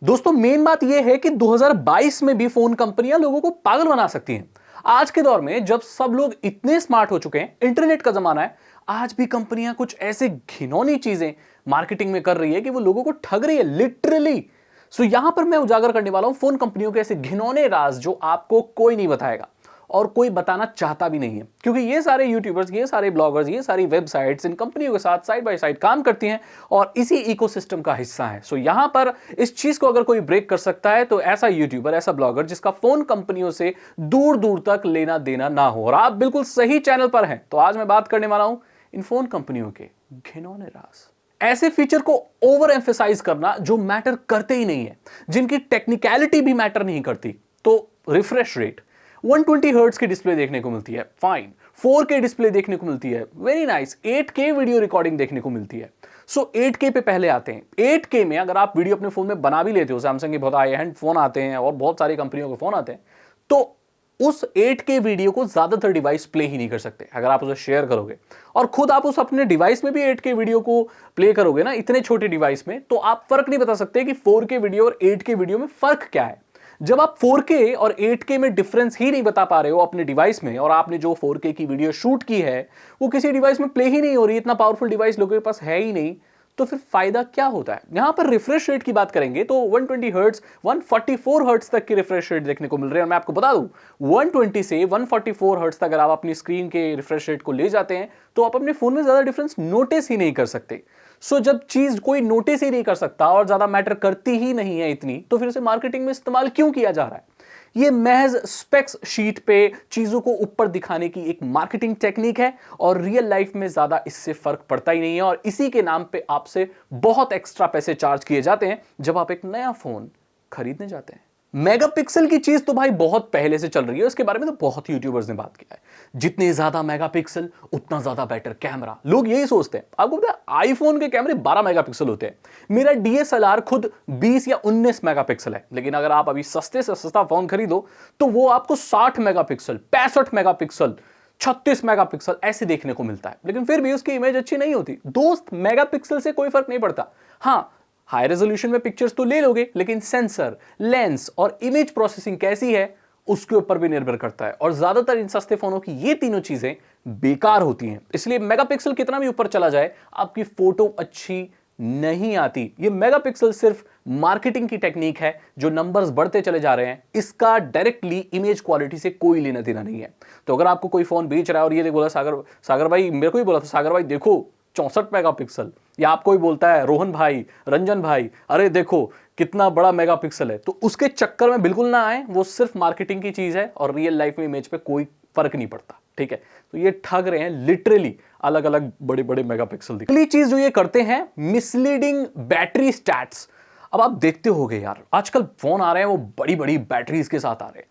दोस्तों मेन बात यह है कि 2022 में भी फोन कंपनियां लोगों को पागल बना सकती हैं। आज के दौर में जब सब लोग इतने स्मार्ट हो चुके हैं, इंटरनेट का जमाना है, आज भी कंपनियां कुछ ऐसे घिनौनी चीजें मार्केटिंग में कर रही है कि वो लोगों को ठग रही है लिटरली। सो यहां पर मैं उजागर करने वाला हूं फोन कंपनियों के ऐसे घिनौने राज जो आपको कोई नहीं बताएगा और कोई बताना चाहता भी नहीं है, क्योंकि ये सारे यूट्यूबर्स, ये सारे ब्लॉगर्स, ये सारी वेबसाइट्स इन कंपनियों के साथ साइड बाय साइड काम करती हैं और इसी इकोसिस्टम का हिस्सा है। सो यहां पर इस चीज को अगर कोई ब्रेक कर सकता है तो ऐसा यूट्यूबर, ऐसा ब्लॉगर जिसका फोन कंपनियों से दूर दूर तक लेना देना ना हो। और आप बिल्कुल सही चैनल पर हैं। तो आज मैं बात करने वाला हूं इन फोन कंपनियों के घिनौने राज, ऐसे फीचर को ओवर एम्फेसाइज करना जो मैटर करते ही नहीं है, जिनकी टेक्निकलिटी भी मैटर नहीं करती। तो रिफ्रेश रेट 120 हर्ट्ज की डिस्प्ले देखने को मिलती है, फाइन। 4K डिस्प्ले देखने को मिलती है, very nice. 8K video recording देखने को मिलती है। सो 8K पे पहले आते हैं। 8K में अगर आप वीडियो अपने फोन में बना भी लेते हो, सैमसंग के बहुत हाई एंड फोन आते हैं और बहुत सारी कंपनियों के फोन आते हैं, तो उस 8K वीडियो को ज्यादातर डिवाइस प्ले ही नहीं कर सकते। अगर आप उसे शेयर करोगे और खुद आप उस अपने डिवाइस में भी 8K वीडियो को प्ले करोगे ना, इतने छोटे डिवाइस में, तो आप फर्क नहीं बता सकते कि 4K वीडियो और 8K वीडियो में फर्क क्या है। जब आप 4K और 8K में डिफरेंस ही नहीं बता पा रहे हो अपने डिवाइस में, और आपने जो 4K की वीडियो शूट की है वो किसी डिवाइस में प्ले ही नहीं हो रही, इतना पावरफुल डिवाइस लोगों के पास है ही नहीं, तो फिर फायदा क्या होता है। यहां पर रिफ्रेश रेट की बात करेंगे तो 120 हर्ट्ज 144 हर्ट्ज तक की रिफ्रेश रेट देखने को मिल रही है। और मैं आपको बता दूं, 120 से 144 हर्ट्ज तक अगर आप अपनी स्क्रीन के रिफ्रेश रेट को ले जाते हैं तो आप अपने फोन में ज्यादा डिफरेंस नोटिस ही नहीं कर सकते। सो जब चीज कोई नोटिस ही नहीं कर सकता और ज्यादा मैटर करती ही नहीं है इतनी, तो फिर उसे मार्केटिंग में इस्तेमाल क्यों किया जा रहा है। ये महज स्पेक्स शीट पे चीजों को ऊपर दिखाने की एक मार्केटिंग टेक्निक है और रियल लाइफ में ज्यादा इससे फर्क पड़ता ही नहीं है। और इसी के नाम पे आपसे बहुत एक्स्ट्रा पैसे चार्ज किए जाते हैं जब आप एक नया फोन खरीदने जाते हैं। मेगापिक्सल की चीज तो भाई बहुत पहले से चल रही है, उसके बारे में तो बहुत यूट्यूबर्स ने बात किया है। जितने ज्यादा मेगापिक्सल उतना ज्यादा बेटर कैमरा, लोग यही सोचते हैं। आपको पता है आईफोन के कैमरे 12 मेगापिक्सल होते हैं, मेरा डीएसएलआर खुद 20 या 19 मेगापिक्सल है। लेकिन अगर आप अभी सस्ते से सस्ता फोन खरीदो तो वो आपको 60 मेगापिक्सल, 65 मेगापिक्सल, 36 मेगापिक्सल ऐसे देखने को मिलता है। लेकिन फिर भी उसकी इमेज अच्छी नहीं होती। दोस्त, मेगापिक्सल से कोई फर्क नहीं पड़ता। हाँ, हाई रेजोल्यूशन में पिक्चर्स तो ले लोगे, लेकिन सेंसर, लेंस और इमेज प्रोसेसिंग कैसी है उसके ऊपर भी निर्भर करता है। और ज्यादातर इन सस्ते फोनों की ये तीनों चीजें बेकार होती हैं। इसलिए मेगापिक्सल कितना भी ऊपर चला जाए, आपकी फोटो अच्छी नहीं आती। ये मेगापिक्सल सिर्फ मार्केटिंग की टेक्निक है, जो नंबर्स बढ़ते चले जा रहे हैं, इसका डायरेक्टली इमेज क्वालिटी से कोई लेना देना नहीं है। तो अगर आपको कोई फोन बेच रहा है और ये बोला सागर भाई, मेरे को ही बोला था सागर भाई देखो 64 मेगापिक्सल, या आपको ही बोलता है रोहन भाई, रंजन भाई, अरे देखो कितना बड़ा मेगापिक्सल है, तो उसके चक्कर में बिल्कुल ना आए। वो सिर्फ मार्केटिंग की चीज है और रियल लाइफ में इमेज पे कोई फर्क नहीं पड़ता। ठीक है, तो ये ठग रहे हैं लिटरली, अलग अलग बड़े बड़े मेगापिक्सल। अगली चीज जो ये करते हैं, मिसलीडिंग बैटरी स्टैट्स। अब आप देखते होगे यार, आजकल फोन आ रहे हैं वो बड़ी बड़ी बैटरीज के साथ आ रहे हैं।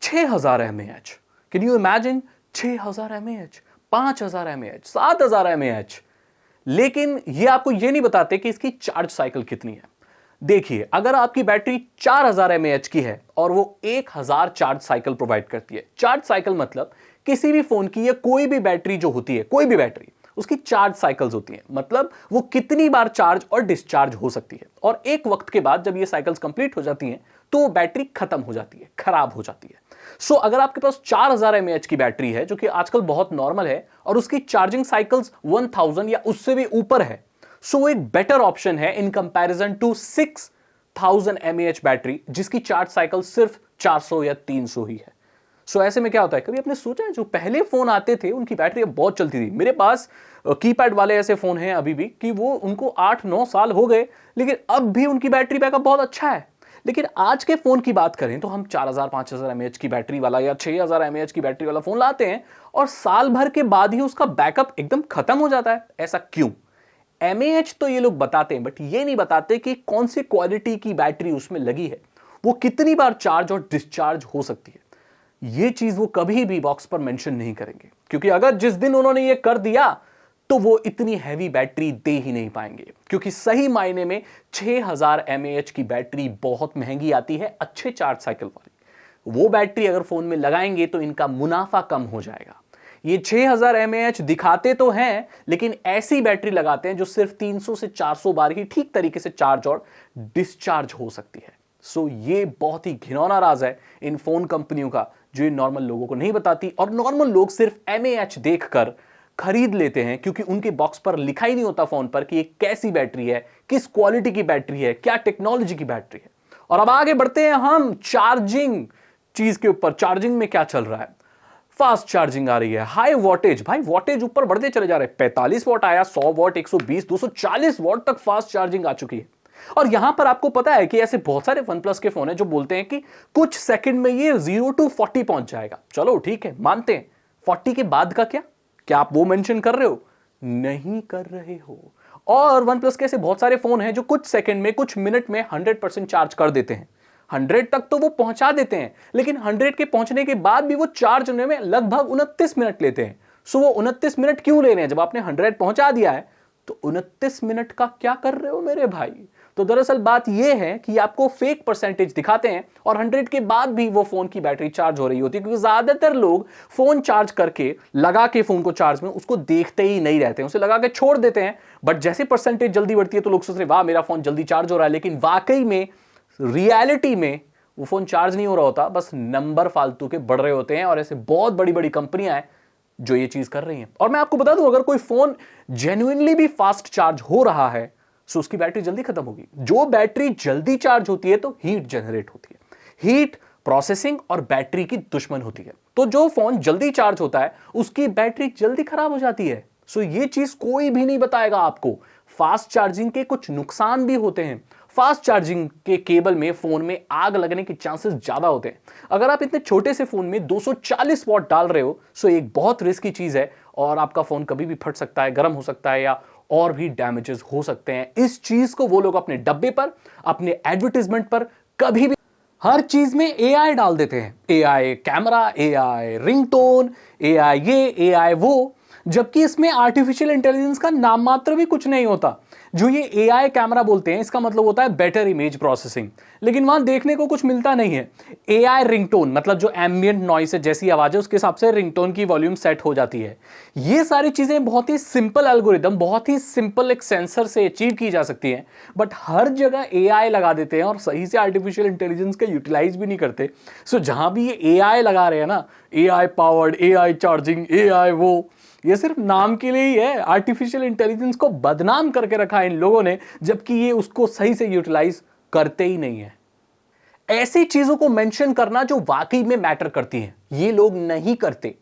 6000 mAh, can you imagine? 6000 mAh, 5000 mAh, 7000 mAh। लेकिन ये आपको ये नहीं बताते कि इसकी चार्ज साइकिल कितनी है। देखिए, अगर आपकी बैटरी 4000 mAh की है और वो 1000 चार्ज साइकिल प्रोवाइड करती है। चार्ज साइकिल मतलब किसी भी फोन की या कोई भी बैटरी जो होती है, कोई भी बैटरी, उसकी चार्ज साइकिल्स होती हैं। मतलब वो कितनी बार चार्ज और डिस्चार्ज हो सकती है। और एक वक्त के बाद जब ये साइकिल्स कंप्लीट हो जाती हैं तो वो बैटरी खत्म हो जाती है, खराब हो जाती है। सो अगर आपके पास 4000 mAh की बैटरी है, जो कि आजकल बहुत नॉर्मल है, और उसकी चार्जिंग साइकिल्स 1000 या उससे भी ऊपर है, सो वो एक बेटर ऑप्शन है in comparison to 6000 mAh battery जिसकी चार्ज साइकिल सिर्फ 400 या 300 ही है। सो ऐसे में क्या होता है, कभी आपने सोचा है जो पहले फोन आते थे उनकी बैटरी अब बहुत चलती थी। मेरे पास कीपैड वाले ऐसे फोन हैं अभी भी कि वो उनको 8-9 साल हो गए, लेकिन अब भी उनकी बैटरी बैकअप बहुत अच्छा है। लेकिन आज के फोन की बात करें तो हम 4000-5000 mAh की बैटरी वाला या 6000 mAh की बैटरी वाला फोन लाते हैं और साल भर के बाद ही उसका बैकअप एकदम खत्म हो जाता है। ऐसा क्यों? mAh तो ये लोग बताते हैं, बट ये नहीं बताते कि कौन सी क्वालिटी की बैटरी उसमें लगी है, वो कितनी बार चार्ज और डिस्चार्ज हो सकती है। ये चीज वो कभी भी बॉक्स पर मेंशन नहीं करेंगे, क्योंकि अगर जिस दिन उन्होंने ये कर दिया तो वो इतनी हैवी बैटरी दे ही नहीं पाएंगे। क्योंकि सही मायने में 6000 mAh की बैटरी बहुत महंगी आती है, अच्छे चार्ज साइकिल वाली। वो बैटरी अगर फोन में लगाएंगे तो इनका मुनाफा कम हो जाएगा। ये 6000 mAh दिखाते तो हैं, लेकिन ऐसी बैटरी लगाते हैं जो सिर्फ 300 से 400 बार ही ठीक तरीके से चार्ज और डिस्चार्ज हो सकती है। सो ये बहुत ही घिनौना राज है इन फोन कंपनियों का, जो ये नॉर्मल लोगों को नहीं बताती, और नॉर्मल लोग सिर्फ mAh देखकर खरीद लेते हैं, क्योंकि उनके बॉक्स पर लिखा ही नहीं होता फोन पर कि ये कैसी बैटरी है, किस क्वालिटी की बैटरी है, क्या टेक्नोलॉजी की बैटरी है। और अब आगे बढ़ते हैं हम चार्जिंग चीज के ऊपर। चार्जिंग में क्या चल रहा है? फास्ट चार्जिंग आ रही है, हाई वोल्टेज, भाई वोल्टेज ऊपर बढ़ते चले जा रहे हैं। 45 वॉट आया, 100 वॉट, 120, 240 वॉट तक फास्ट चार्जिंग आ चुकी है। और यहां पर आपको पता है कि ऐसे बहुत सारे OnePlus के फोन है जो बोलते हैं कि कुछ सेकंड में ये 0 to 40 पहुंच जाएगा। चलो ठीक है, मानते हैं। 40 के बाद का क्या आप वो मेंशन कर रहे हो? नहीं कर रहे हो। और OnePlus के ऐसे बहुत सारे फोन हैं जो कुछ सेकंड में, कुछ मिनट में 100% चार्ज कर देते हैं। 100 तक तो वो पहुंचा देते हैं, लेकिन 100 के पहुंचने के बाद भी वो चार्ज होने में लगभग 29 मिनट लेते हैं। सो वो 29 मिनट क्यों ले रहे हैं? जब आपने 100 पहुंचा दिया है तो 29 मिनट का क्या कर रहे हो मेरे भाई? तो दरअसल बात यह है कि आपको फेक परसेंटेज दिखाते हैं और 100 के बाद भी वो फोन की बैटरी चार्ज हो रही होती है, क्योंकि ज्यादातर लोग फोन चार्ज करके लगा के फोन को चार्ज में उसको देखते ही नहीं रहते हैं, उसे लगा के छोड़ देते हैं। बट जैसे परसेंटेज जल्दी बढ़ती है तो लोग सोच रहे वाह मेरा फोन जल्दी चार्ज हो रहा है, लेकिन वाकई में रियलिटी में वो फोन चार्ज नहीं हो रहा होता, बस नंबर फालतू के बढ़ रहे होते हैं। और ऐसे बहुत बड़ी बड़ी कंपनियां हैं जो ये चीज कर रही हैं। और मैं आपको बता दूं, अगर कोई फोन जेन्युइनली भी फास्ट चार्ज हो रहा है तो उसकी बैटरी जल्दी खत्म होगी। जो बैटरी जल्दी चार्ज होती है तो हीट जनरेट होती है। हीट प्रोसेसिंग और बैटरी की दुश्मन होती है। तो जो फोन जल्दी चार्ज होता है उसकी बैटरी जल्दी खराब हो जाती है। सो ये चीज कोई भी नहीं बताएगा आपको। फास्ट चार्जिंग के कुछ नुकसान भी होते हैं। फास्ट चार्जिंग के केबल में फोन में आग लगने के चांसेस ज्यादा होते हैं। अगर आप इतने छोटे से फोन में 240 वॉट डाल रहे हो सो एक बहुत रिस्की चीज है, और आपका फोन कभी भी फट सकता है, गर्म हो सकता है, या और भी डैमेजेस हो सकते हैं। इस चीज को वो लोग अपने डब्बे पर, अपने एडवर्टाइजमेंट पर कभी भी, हर चीज में एआई डाल देते हैं। AI camera, AI ringtone, AI ये, एआई वो, जबकि इसमें आर्टिफिशियल इंटेलिजेंस का नाम मात्र भी कुछ नहीं होता। जो ये एआई कैमरा बोलते हैं इसका मतलब होता है बेटर इमेज प्रोसेसिंग, लेकिन वहां देखने को कुछ मिलता नहीं है। एआई रिंगटोन मतलब जो एम्बिएंट नॉइस है, जैसी आवाज है उसके हिसाब से रिंगटोन की वॉल्यूम सेट हो जाती है। ये सारी चीजें बहुत ही सिंपल एल्गोरिदम, बहुत ही सिंपल एक सेंसर से अचीव की जा सकती हैं, बट हर जगह एआई लगा देते हैं और सही से आर्टिफिशियल इंटेलिजेंस का यूटिलाइज भी नहीं करते। सो जहां भी ये एआई लगा रहे हैं ना, AI powered, AI charging, AI वो, ये सिर्फ नाम के लिए ही है। आर्टिफिशियल इंटेलिजेंस को बदनाम करके रखा है इन लोगों ने, जबकि ये उसको सही से यूटिलाइज करते ही नहीं है। ऐसी चीजों को मेंशन करना जो वाकई में मैटर करती हैं, ये लोग नहीं करते।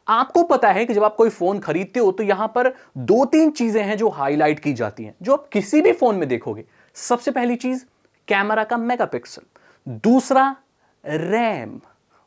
आपको पता है कि जब आप कोई फोन खरीदते हो तो यहां पर 2-3 चीजें हैं जो हाईलाइट की जाती हैं, जो आप किसी भी फोन में देखोगे। सबसे पहली चीज कैमरा का मेगापिक्सल, दूसरा रैम,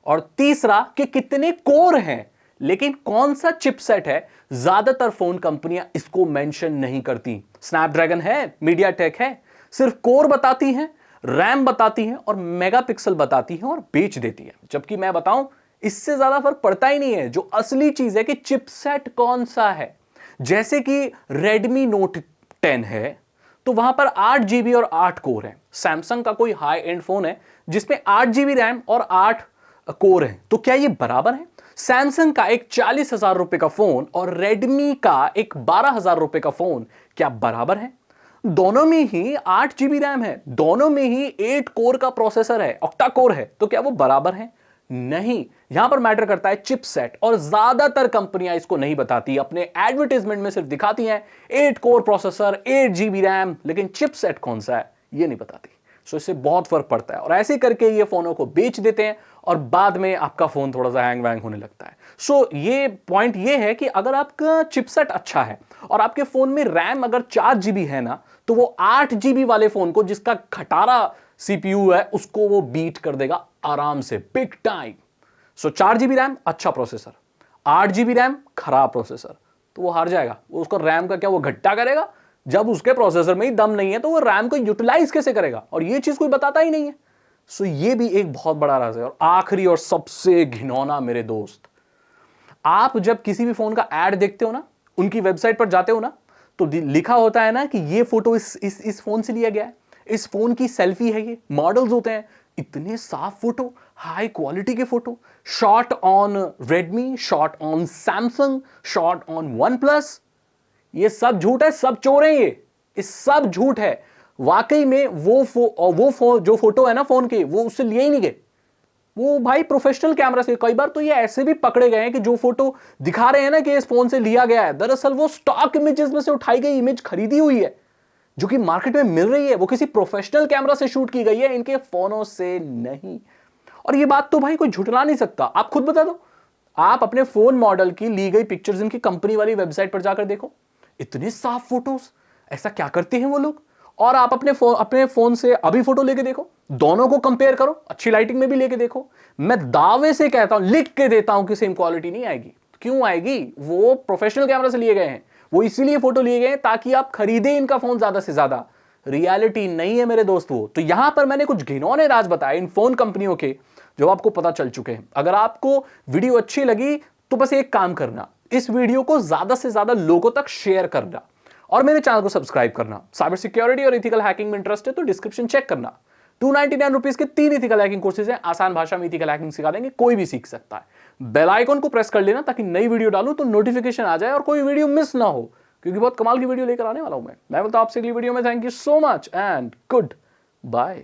और तीसरा कि कितने कोर हैं। लेकिन कौन सा चिपसेट है, ज्यादातर फोन कंपनियां इसको मेंशन नहीं करती। स्नैपड्रैगन है, मीडियाटेक है, सिर्फ कोर बताती हैं, रैम बताती हैं और मेगापिक्सल बताती हैं और बेच देती है। जबकि मैं बताऊं, इससे ज्यादा फर्क पड़ता ही नहीं है। जो असली चीज है कि चिपसेट कौन सा है। जैसे कि Redmi Note 10 है तो वहां पर 8 GB और 8 कोर है। सैमसंग का कोई हाई एंड फोन है जिसमें 8 GB रैम और 8 कोर है, तो क्या ये बराबर है? सैमसंग का एक 40,000 रुपए का फोन और रेडमी का एक 12,000 रुपए का फोन क्या बराबर है? दोनों में ही 8 GB रैम है, दोनों में ही 8 कोर का प्रोसेसर है, ऑक्टा कोर है, तो क्या वो बराबर है? नहीं। यहां पर मैटर करता है चिपसेट, और ज्यादातर कंपनियां इसको नहीं बताती। अपने एडवर्टाइजमेंट में सिर्फ दिखाती हैं 8 कोर प्रोसेसर, 8 GB रैम, लेकिन चिपसेट कौन सा है ये नहीं बताती। सो इससे बहुत फर्क पड़ता है, और ऐसे करके ये फोनों को बेच देते हैं और बाद में आपका फोन थोड़ा सा हैंग वैंग होने लगता है। सो ये पॉइंट ये है कि अगर आपका चिपसेट अच्छा है और आपके फोन में रैम अगर 4 GB है ना, तो वो 8 GB वाले फोन को, जिसका खटारा CPU है, उसको वो बीट कर देगा आराम से, बिग टाइम। सो 4 GB रैम अच्छा प्रोसेसर, 8 GB रैम खराब प्रोसेसर, तो वो हार जाएगा। वो उसको रैम का क्या वो घट्टा करेगा? जब उसके प्रोसेसर में ही दम नहीं है तो वो रैम को यूटिलाइज कैसे करेगा? और ये चीज कोई बताता ही नहीं है। सो ये भी एक बहुत बड़ा राज है। और आखिरी और सबसे घिनौना मेरे दोस्त, आप जब किसी भी फोन का ऐड देखते हो ना, उनकी वेबसाइट पर जाते हो ना, तो लिखा होता है ना कि ये फोटो इस फोन से लिया गया है, इस फोन की सेल्फी है, ये मॉडल्स होते हैं, इतने साफ फोटो, हाई क्वालिटी के photo, shot on Redmi, shot on Samsung, shot on one plus. ये सब झूठ है, सब चोर हैं ये सब झूठ है। वाकई में वो जो फोटो है ना फोन के, वो उससे लिए ही नहीं गए, वो भाई प्रोफेशनल कैमरा से। कई बार तो ये ऐसे भी पकड़े गए हैं कि जो फोटो दिखा रहे हैं ना कि इस फोन से लिया गया है, दरअसल वो स्टॉक इमेजेस में से उठाई गई इमेज खरीदी हुई है जो कि मार्केट में मिल रही है, वो किसी प्रोफेशनल कैमरा से शूट की गई है, इनके फोनों से नहीं। और ये बात तो भाई कोई झुठला नहीं सकता। आप खुद बता दो, आप अपने फोन मॉडल की ली गई पिक्चर्स इनकी कंपनी वाली वेबसाइट पर जाकर देखो, इतने साफ फोटोज, ऐसा क्या करते हैं वो लोग। और आप अपने फोन से अभी फोटो लेके देखो, दोनों को कंपेयर करो, अच्छी लाइटिंग में भी लेके देखो। मैं दावे से कहता हूं, लिख के देता हूं कि सेम क्वालिटी नहीं आएगी। क्यों आएगी? वो प्रोफेशनल कैमरा से लिए गए हैं, वो इसीलिए फोटो लिए गए हैं ताकि आप खरीदे इनका फोन ज्यादा से ज्यादा। रियलिटी नहीं है मेरे दोस्तों। तो यहां पर मैंने कुछ घिनौने राज बताए इन फोन कंपनियों के, जो आपको पता चल चुके हैं। अगर आपको वीडियो अच्छी लगी तो बस एक काम करना, इस वीडियो को ज्यादा से ज्यादा लोगों तक शेयर करना और मेरे चैनल को सब्सक्राइब करना। साइबर सिक्योरिटी और इथिकल हैकिंग में इंटरेस्ट है तो डिस्क्रिप्शन चेक करना। 299 रुपीज के 3 इथिकल हैकिंग कोर्सेज हैं, आसान भाषा में इथिकल हैकिंग सिखा देंगे, कोई भी सीख सकता है। बेल आइकन को प्रेस कर लेना ताकि नई वीडियो डालूं तो नोटिफिकेशन आ जाए और कोई वीडियो मिस ना हो, क्योंकि बहुत कमाल की वीडियो लेकर आने वाला हूं मैं बोलता हूं आपसे अगली वीडियो में। Thank you so much and good bye.